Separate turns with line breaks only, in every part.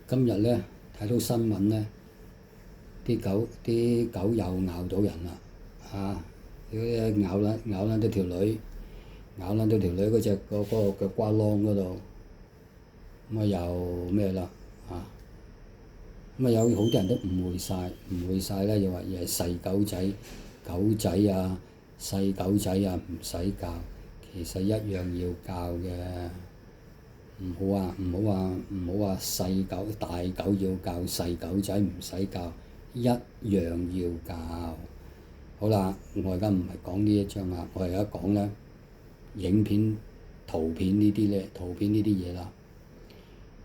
今日咧睇到新聞咧，啲狗又咬到人啦，咬撚到條女，嗰隻嗰個腳瓜窿嗰度，咁啊又咩啦咁啊有好多人都誤會晒咧，又話係細狗仔、細狗仔啊唔使教，其實一樣要教嘅。唔好話細狗大狗要教，細狗仔唔使教，一樣要教。好啦，我而家唔係講呢一章啦，我而家講咧影片、圖片呢啲嘢啦。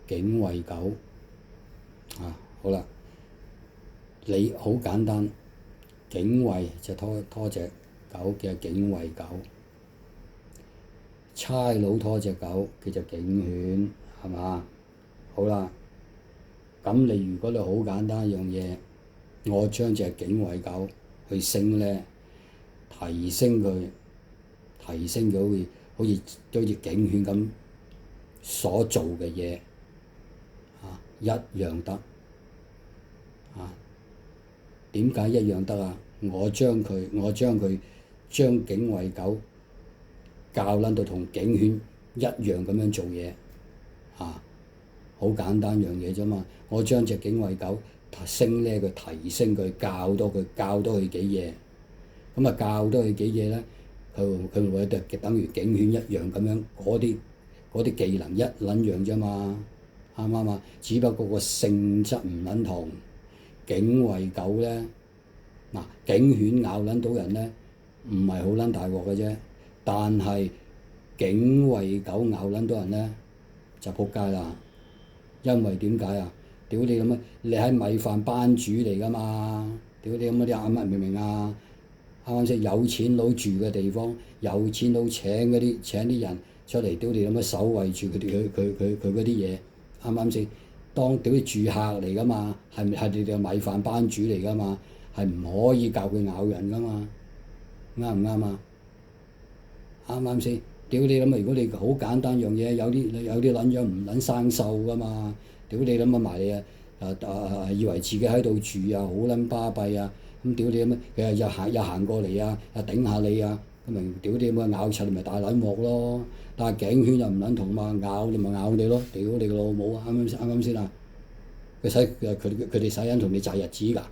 警衛狗好啦，你好簡單，警衛就拖隻狗叫警衛狗。差佬拖隻狗叫做警犬，係嘛？好啦，咁如果你好簡單一樣嘢，我將隻警衛狗去升咧，提升佢好似警犬咁所做嘅嘢一樣得點解一樣得啊？我將警衛狗教撚到同警犬一樣咁樣做嘢好簡單樣嘢啫嘛！我將隻警衛狗升咧，佢提升佢，教多佢幾嘢，咁啊教多佢幾嘢咧，佢會等於警犬一樣咁樣嗰啲技能一撚樣啫嘛，啱唔啱啊？只不過個性質唔撚同。警衛狗咧警犬咬撚到人咧，唔係好撚大鑊嘅啫。但係警衛狗咬撚到人咧就仆街啦，因為點解啊？屌你咁啊！你喺米飯班主嚟㗎嘛？屌你咁啲啱明唔明啊？啱啱先？有錢佬住嘅地方，有錢佬請啲人出嚟，屌你咁啊守衞住佢嗰啲嘢，啱啱先？當屌你住客嚟㗎嘛，係你哋米飯班主嚟㗎嘛，係唔可以教佢咬人㗎嘛？啱唔啱啊？啱唔啱先？屌你諗啊！如果你好簡單樣嘢，有啲撚樣唔撚生鏽噶嘛？屌你諗啊埋你以為自己喺度住好撚巴閉啊！咁屌你諗啊！佢又行過嚟又頂下你咁咪屌你咁啊咬柒你咪大撚鑊咯！但係警犬又唔撚同嘛，咬你咪咬你咯！屌你個老母啱啱先啊！佢哋使緊同你債日子㗎？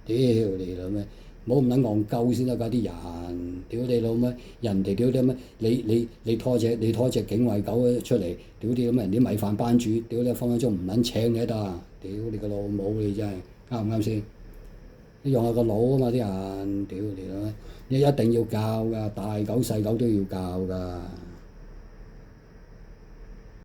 屌你老咩！唔好咁撚戇鳩先得㗎啲人，屌你老咩！人哋屌你咩？你拖隻警衛狗出嚟，屌你咁人啲米飯班主，屌你分分鐘唔撚請你得啊！屌你個老母你真係啱唔啱先？你用下個腦啊嘛啲人，屌你老咩！你一定要教㗎，大狗細狗都要教㗎。